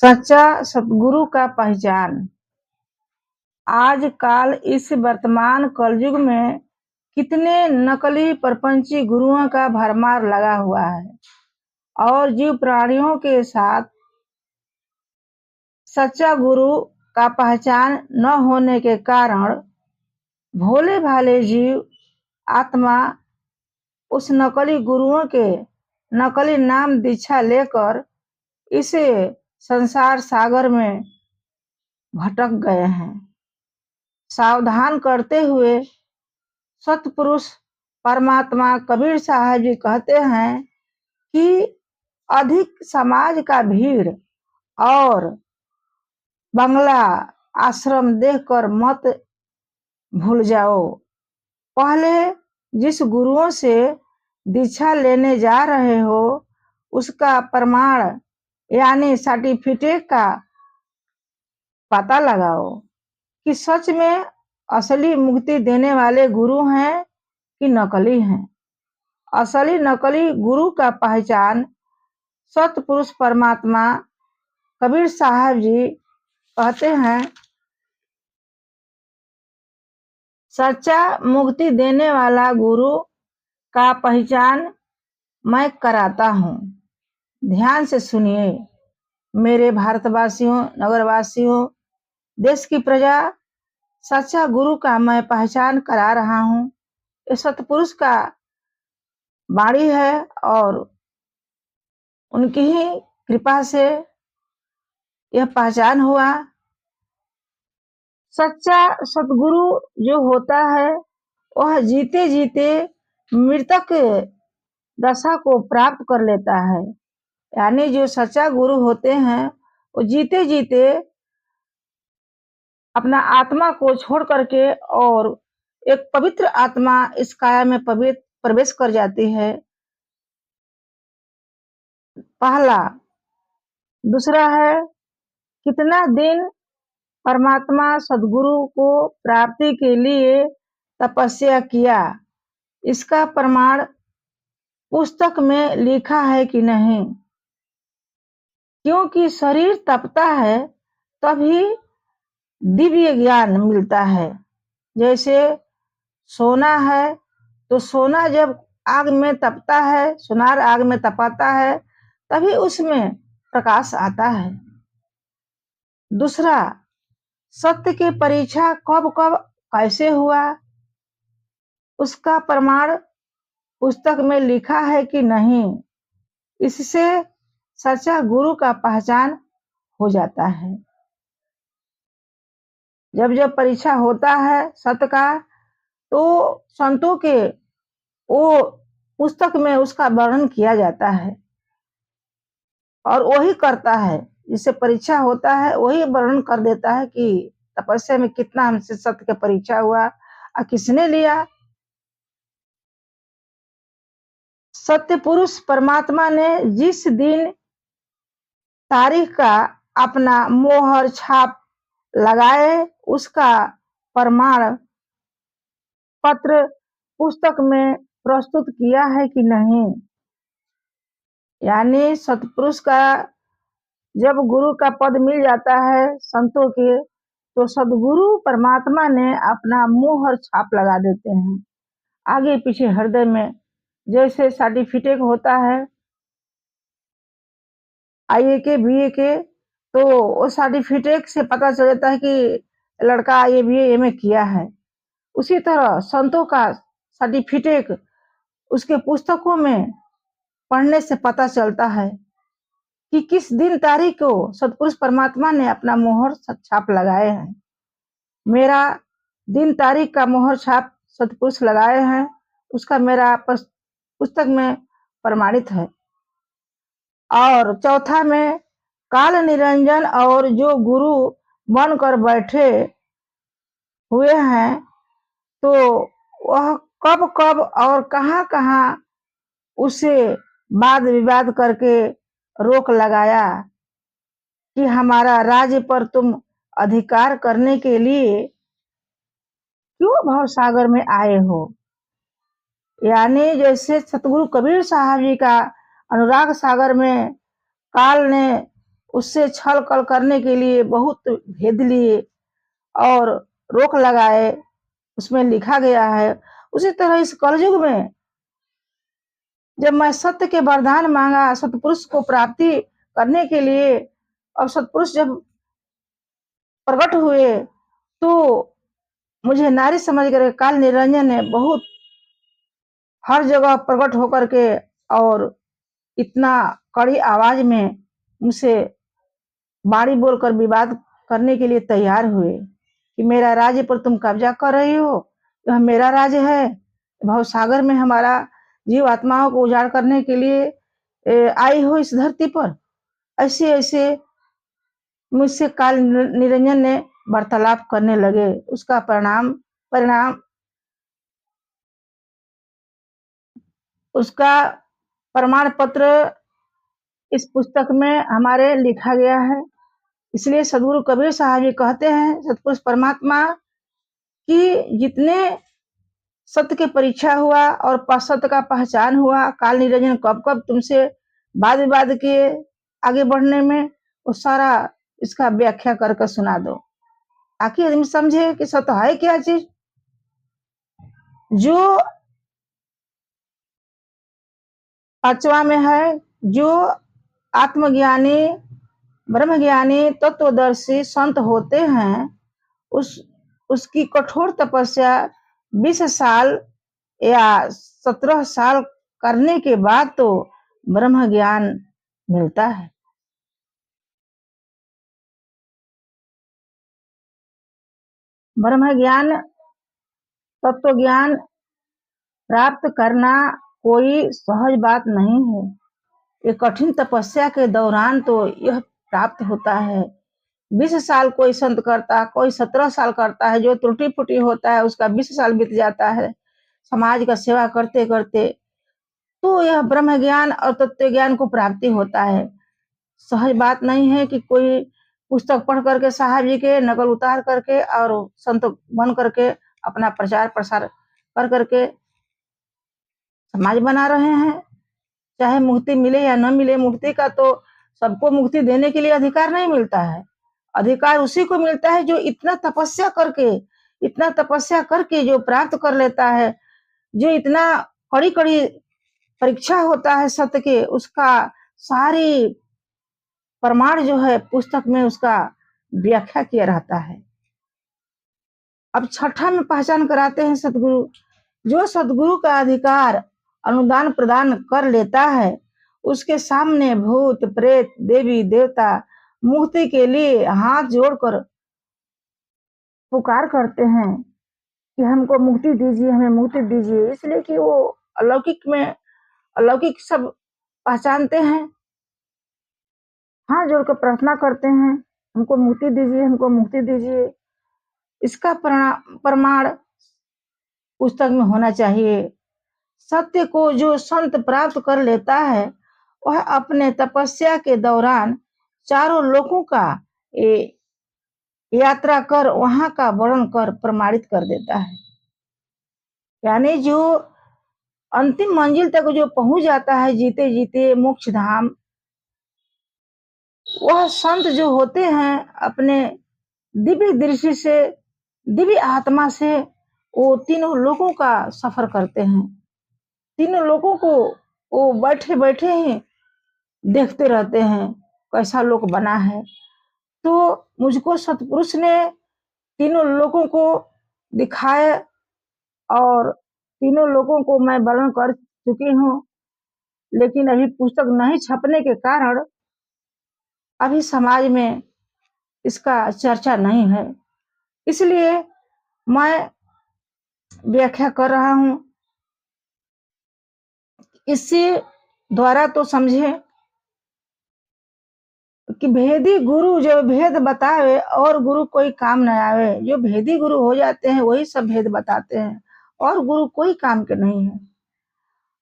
सच्चा सतगुरु का पहचान। आजकल इस वर्तमान कलयुग में कितने नकली प्रपंची गुरुओं का भरमार लगा हुआ है और जीव प्राणियों के साथ सच्चा गुरु का पहचान न होने के कारण भोले भाले जीव आत्मा उस नकली गुरुओं के नकली नाम दीक्षा लेकर इसे संसार सागर में भटक गए हैं। सावधान करते हुए सतपुरुष परमात्मा कबीर साहब जी कहते हैं कि अधिक समाज का भीड़ और बंगला आश्रम देखकर मत भूल जाओ। पहले जिस गुरुओं से दीक्षा लेने जा रहे हो उसका प्रमाण यानी सर्टिफिकेट का पता लगाओ कि सच में असली मुक्ति देने वाले गुरु हैं कि नकली हैं। असली नकली गुरु का पहचान सतपुरुष परमात्मा कबीर साहब जी कहते हैं, सच्चा मुक्ति देने वाला गुरु का पहचान मैं कराता हूँ। ध्यान से सुनिए मेरे भारतवासियों, नगरवासियों, देश की प्रजा, सच्चा गुरु का मैं पहचान करा रहा हूँ। ये सतपुरुष का वाणी है और उनकी ही कृपा से यह पहचान हुआ। सच्चा सतगुरु जो होता है वह जीते जीते मृतक दशा को प्राप्त कर लेता है। यानी जो सच्चा गुरु होते हैं वो जीते जीते अपना आत्मा को छोड़ करके और एक पवित्र आत्मा इस काया में प्रवेश कर जाती है। पहला। दूसरा है कितना दिन परमात्मा सदगुरु को प्राप्ति के लिए तपस्या किया, इसका प्रमाण पुस्तक में लिखा है कि नहीं। क्योंकि शरीर तपता है तभी दिव्य ज्ञान मिलता है। जैसे सोना है तो सोना जब आग में तपता है, सुनार आग में तपाता है तभी उसमें प्रकाश आता है। दूसरा, सत्य की परीक्षा कब कब कैसे हुआ उसका प्रमाण पुस्तक में लिखा है कि नहीं। इससे सच्चा गुरु का पहचान हो जाता है। जब जब परीक्षा होता है सत्य का तो संतों के वो पुस्तक में उसका वर्णन किया जाता है और वही करता है। जिससे परीक्षा होता है वही वर्णन कर देता है कि तपस्या में कितना हमसे सत्य का परीक्षा हुआ और किसने लिया। सत्य पुरुष परमात्मा ने जिस दिन तारीख का अपना मोहर छाप लगाए उसका प्रमाण पत्र पुस्तक में प्रस्तुत किया है कि नहीं। यानी सतपुरुष का जब गुरु का पद मिल जाता है संतों के तो सदगुरु परमात्मा ने अपना मोहर छाप लगा देते हैं आगे पीछे हृदय में। जैसे सर्टिफिकेट होता है आईए के बीए के तो वो सर्टिफिकेट से पता चल जाता है कि लड़का आईए बीए एमए किया है। उसी तरह संतों का सर्टिफिकेट उसके पुस्तकों में पढ़ने से पता चलता है कि किस दिन तारीख को सतपुरुष परमात्मा ने अपना मोहर छाप लगाए हैं। मेरा दिन तारीख का मोहर छाप सतपुरुष लगाए हैं उसका मेरा पुस्तक में प्रमाणित है। और चौथा में काल निरंजन और जो गुरु बनकर बैठे हुए हैं तो वह कब कब और कहां कहां उसे वाद विवाद करके रोक लगाया कि हमारा राज्य पर तुम अधिकार करने के लिए क्यों भवसागर में आए हो। यानी जैसे सतगुरु कबीर साहब जी का अनुराग सागर में काल ने उससे छल कल करने के लिए बहुत भेद लिए और रोक लगाए, उसमें लिखा गया है। उसी तरह इस कलयुग में जब मैं सत्य के वरदान मांगा, सतपुरुष को प्राप्ति करने के लिए, और सतपुरुष जब प्रकट हुए तो मुझे नारी समझ कर काल निरंजन ने बहुत हर जगह प्रकट होकर के और इतना कड़ी आवाज में मुझसे बाड़ी बोलकर विवाद करने के लिए तैयार हुए कि मेरा राज्य पर तुम कब्जा कर रही हो, यह मेरा राज्य है। भव सागर में हमारा जीव आत्माओं को उजाड़ करने के लिए आई हो इस धरती पर। ऐसे ऐसे मुझसे काल निरंजन ने वार्तालाप करने लगे। उसका परिणाम परिणाम उसका प्रमाण पत्र इस पुस्तक में हमारे लिखा गया है। इसलिए सदगुरु कबीर साहब ये कहते हैं, सतपुरुष परमात्मा कि जितने सत्य की परीक्षा हुआ और सत्य का पहचान हुआ, काल निरंजन कब कब तुमसे वाद विवाद किए आगे बढ़ने में, वो सारा इसका व्याख्या करके सुना दो ताकि आदमी समझे कि सत्य है क्या चीज। जो 5वां में है, जो आत्मज्ञानी ब्रह्मज्ञानी तत्वदर्शी संत होते हैं उसकी कठोर तपस्या 20 साल या 17 साल करने के बाद तो ब्रह्म ज्ञान मिलता है। ब्रह्म ज्ञान तत्व ज्ञान प्राप्त करना कोई सहज बात नहीं है। ये कठिन तपस्या के दौरान तो यह प्राप्त होता है। 20 साल कोई संत करता, कोई 17 साल करता है। जो त्रुटि फुटी होता है उसका 20 साल बीत जाता है समाज का सेवा करते करते, तो यह ब्रह्म ज्ञान और तत्व ज्ञान को प्राप्ति होता है। सहज बात नहीं है कि कोई पुस्तक पढ़ करके साहब जी के नकल उतार करके और संत बन करके अपना प्रचार प्रसार कर करके समाज बना रहे हैं। चाहे मुक्ति मिले या न मिले, मुक्ति का तो सबको मुक्ति देने के लिए अधिकार नहीं मिलता है। अधिकार उसी को मिलता है जो इतना तपस्या करके जो प्राप्त कर लेता है। जो इतना कड़ी कड़ी परीक्षा होता है सत्य के, उसका सारी प्रमाण जो है पुस्तक में उसका व्याख्या किया रहता है। अब 6ठा में पहचान कराते हैं सतगुरु। जो सतगुरु का अधिकार अनुदान प्रदान कर लेता है उसके सामने भूत प्रेत देवी देवता मुक्ति के लिए हाथ जोड़कर पुकार करते हैं कि हमको मुक्ति दीजिए, हमें मुक्ति दीजिए। इसलिए कि वो अलौकिक सब पहचानते हैं, हाथ जोड़कर प्रार्थना करते हैं, हमको मुक्ति दीजिए, हमको मुक्ति दीजिए। इसका प्रमाण पुस्तक में होना चाहिए। सत्य को जो संत प्राप्त कर लेता है वह अपने तपस्या के दौरान चारों लोकों का यात्रा कर वहां का वर्णन कर प्रमाणित कर देता है। यानी जो अंतिम मंजिल तक जो पहुंच जाता है जीते जीते मोक्ष धाम, वह संत जो होते हैं अपने दिव्य दृष्टि से, दिव्य आत्मा से वो तीनों लोगों का सफर करते हैं। तीनों लोगों को वो बैठे बैठे ही देखते रहते हैं कैसा लोक बना है। तो मुझको सतपुरुष ने तीनों लोगों को दिखाए और तीनों लोगों को मैं वर्णन कर चुकी हूँ, लेकिन अभी पुस्तक नहीं छपने के कारण अभी समाज में इसका चर्चा नहीं है। इसलिए मैं व्याख्या कर रहा हूँ। इससे द्वारा तो समझे कि भेदी गुरु जो भेद बतावे और गुरु कोई काम न आवे। जो भेदी गुरु हो जाते हैं वही सब भेद बताते हैं और गुरु कोई काम के नहीं है।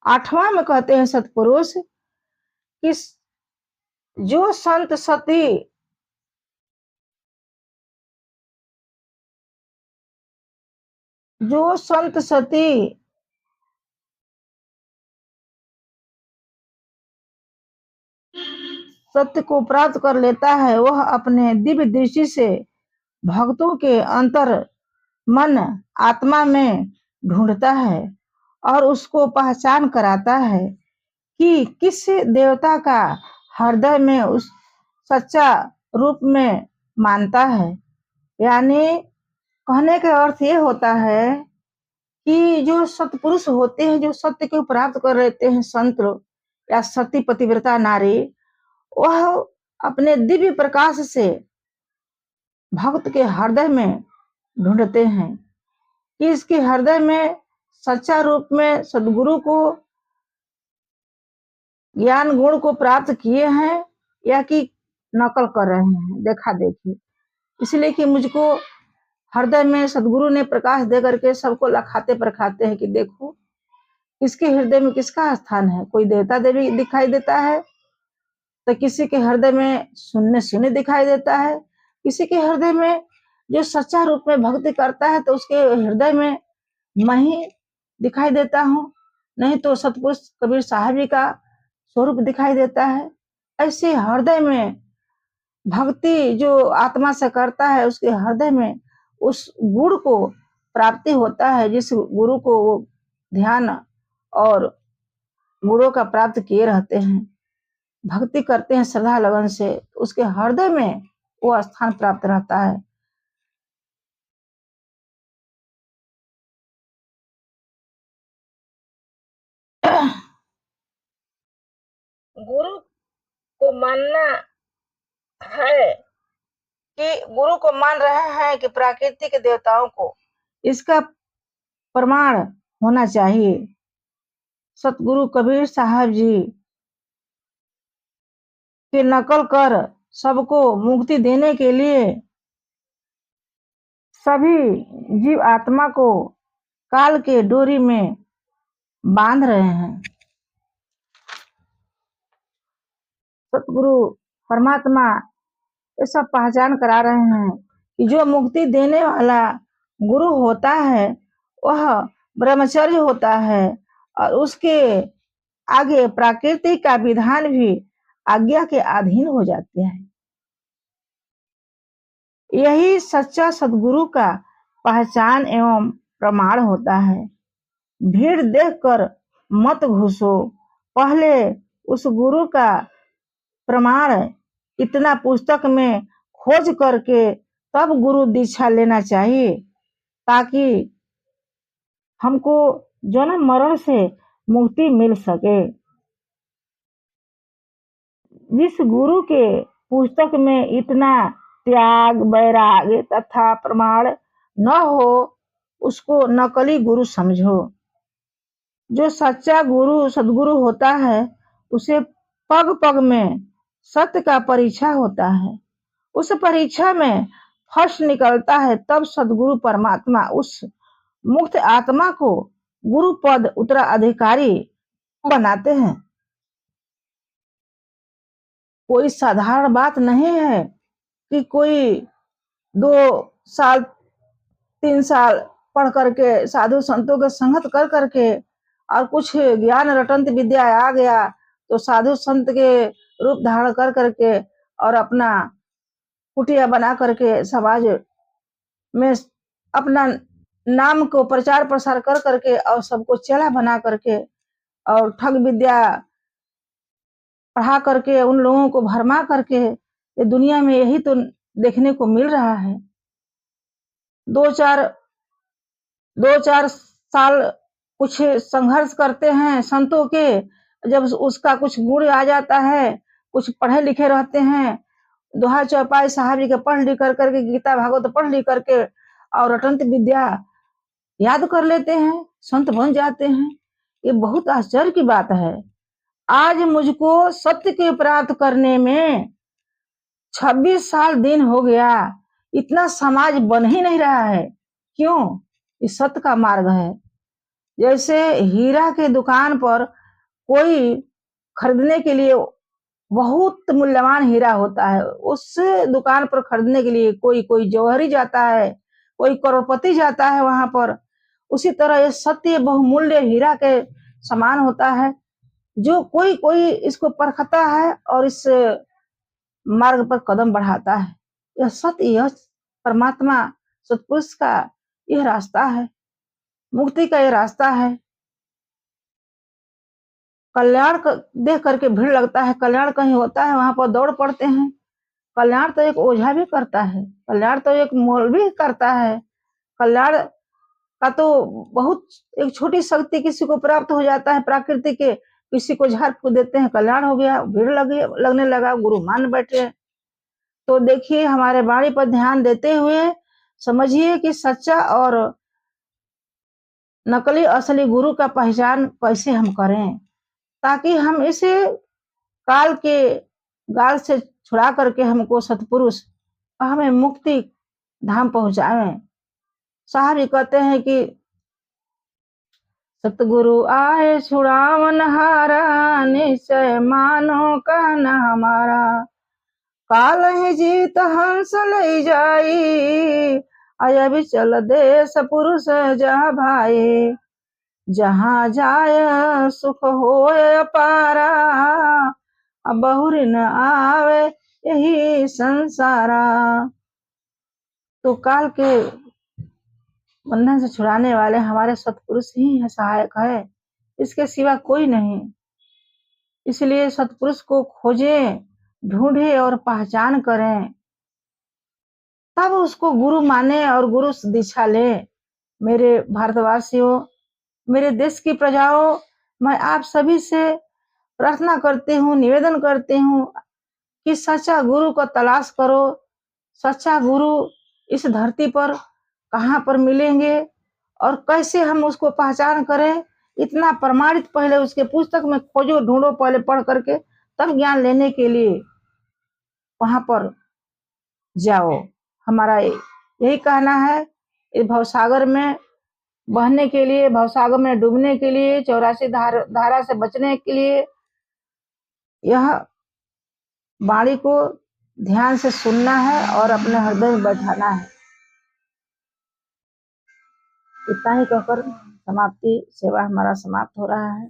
8वां में कहते हैं सतपुरुष कि जो संत सती जो संत सती सत्य को प्राप्त कर लेता है वह अपने दिव्य दृष्टि से भक्तों के अंतर मन आत्मा में ढूंढता है और उसको पहचान कराता है कि किस देवता का हृदय में उस सच्चा रूप में मानता है। यानी कहने का अर्थ ये होता है कि जो सत्पुरुष होते हैं, जो सत्य को प्राप्त कर लेते हैं, संत या सती पतिव्रता नारी, वह अपने दिव्य प्रकाश से भक्त के हृदय में ढूंढते हैं कि इसके हृदय में सच्चा रूप में सदगुरु को ज्ञान गुण को प्राप्त किए हैं या कि नकल कर रहे हैं, देखा देखी। इसलिए कि मुझको हृदय में सदगुरु ने प्रकाश दे करके सबको लखाते परखाते हैं कि देखो किसके हृदय में किसका स्थान है। कोई देवता देवी दिखाई देता है तो किसी के हृदय में शून्य शून्य दिखाई देता है, किसी के हृदय में जो सच्चा रूप में भक्ति करता है तो उसके हृदय में मैं ही दिखाई देता हूँ, नहीं तो सतपुरुष कबीर साहब जी का स्वरूप दिखाई देता है। ऐसे हृदय में भक्ति जो आत्मा से करता है उसके हृदय में उस गुरु को प्राप्ति होता है, जिस गुरु को वो ध्यान और गुरु का प्राप्त किए रहते हैं, भक्ति करते हैं श्रद्धा लगन से, उसके हृदय में वो स्थान प्राप्त रहता है। गुरु को मानना है कि गुरु को मान रहे हैं कि प्राकृतिक देवताओं को, इसका प्रमाण होना चाहिए। सतगुरु कबीर साहब जी की नकल कर सबको मुक्ति देने के लिए सभी जीव आत्मा को काल के डोरी में बांध रहे हैं। सतगुरु परमात्मा ये सब पहचान करा रहे हैं कि जो मुक्ति देने वाला गुरु होता है वह ब्रह्मचर्य होता है और उसके आगे प्रकृति का विधान भी आज्ञा के अधीन हो जाते हैं। यही सच्चा सदगुरु का पहचान एवं प्रमाण होता है। भीड़ देखकर मत घुसो, पहले उस गुरु का प्रमाण इतना पुस्तक में खोज करके तब गुरु दीक्षा लेना चाहिए, ताकि हमको जन्म मरण से मुक्ति मिल सके। जिस गुरु के पुस्तक में इतना त्याग वैराग्य तथा प्रमाण न हो उसको नकली गुरु समझो। जो सच्चा गुरु सदगुरु होता है उसे पग पग में सत्य का परीक्षा होता है। उस परीक्षा में फर्स्ट निकलता है, तब सदगुरु परमात्मा उस मुक्त आत्मा को गुरु पद उत्तराधिकारी बनाते हैं। कोई साधारण बात नहीं है कि कोई 2 साल 3 साल पढ़ करके साधु संतों के संगत कर करके और कुछ ज्ञान रटंत विद्या आ गया तो साधु संत के रूप धारण कर करके और अपना कुटिया बना करके समाज में अपना नाम को प्रचार प्रसार कर करके और सबको चेला बना करके और ठग विद्या पढ़ा करके उन लोगों को भरमा करके ये दुनिया में यही तो देखने को मिल रहा है। 2-4 साल कुछ संघर्ष करते हैं संतों के, जब उसका कुछ गुण आ जाता है, कुछ पढ़े लिखे रहते हैं, दोहा चौपाई साहब जी के पढ़ लिख करके गीता भागवत पढ़ लिख करके और रटंत विद्या याद कर लेते हैं, संत बन जाते हैं। ये बहुत आश्चर्य की बात है। आज मुझको सत्य के प्राप्त करने में 26 साल दिन हो गया, इतना समाज बन ही नहीं रहा है। क्यों? इस सत्य का मार्ग है। जैसे हीरा के दुकान पर कोई खरीदने के लिए बहुत मूल्यवान हीरा होता है, उस दुकान पर खरीदने के लिए कोई कोई जौहरी जाता है, कोई करोड़पति जाता है वहां पर। उसी तरह ये सत्य बहुमूल्य हीरा के समान होता है। जो कोई कोई इसको परखता है और इस मार्ग पर कदम बढ़ाता है। यह सत्य, यह परमात्मा सतपुरुष का यह रास्ता है, मुक्ति का यह रास्ता है। कल्याण देख करके भीड़ लगता है, कल्याण कहीं होता है वहां पर दौड़ पड़ते हैं। कल्याण तो एक ओझा भी करता है, कल्याण तो एक मौलवी करता है। कल्याण का तो बहुत एक छोटी शक्ति किसी को प्राप्त हो जाता है प्राकृतिक के, किसी को झाड़ फूक देते हैं, कल्याण हो गया, भीड़ लगने लगा, गुरु मान बैठे। तो देखिए हमारे वाणी पर ध्यान देते हुए समझिए कि सच्चा और नकली असली गुरु का पहचान कैसे हम करें, ताकि हम इसे काल के गाल से छुड़ा करके हमको सतपुरुष हमें मुक्ति धाम पहुंचावे। साहब ये कहते हैं कि सतगुरु आए छुड़ावन हारा, निश्चय मानो का न हमारा। काल ही जीत हंस ले जाई, आया भी चल देश पुरुष जा भाई। जहाँ जाय सुख होय पारा, अब बहुर न आवे यही संसारा। तो काल के बंधन से छुड़ाने वाले हमारे सतपुरुष ही है, सहायक है, इसके सिवा कोई नहीं। इसलिए सतपुरुष को खोजें, ढूंढे और पहचान करें, तब उसको गुरु माने और गुरु दीक्षा ले। मेरे भारतवासियों, मेरे देश की प्रजाओं, मैं आप सभी से प्रार्थना करती हूँ, निवेदन करती हूँ कि सच्चा गुरु को तलाश करो। सच्चा गुरु इस धरती पर कहाँ पर मिलेंगे और कैसे हम उसको पहचान करें, इतना प्रमाणित पहले उसके पुस्तक में खोजो, ढूंढो, पहले पढ़ करके तब ज्ञान लेने के लिए वहां पर जाओ। हमारा यही कहना है। इस भवसागर में बहने के लिए, भवसागर में डूबने के लिए, 84 धारा से बचने के लिए यह वाणी को ध्यान से सुनना है और अपने हृदय में बैठाना है। इतना ही कहकर समाप्ति सेवा हमारा समाप्त हो रहा है।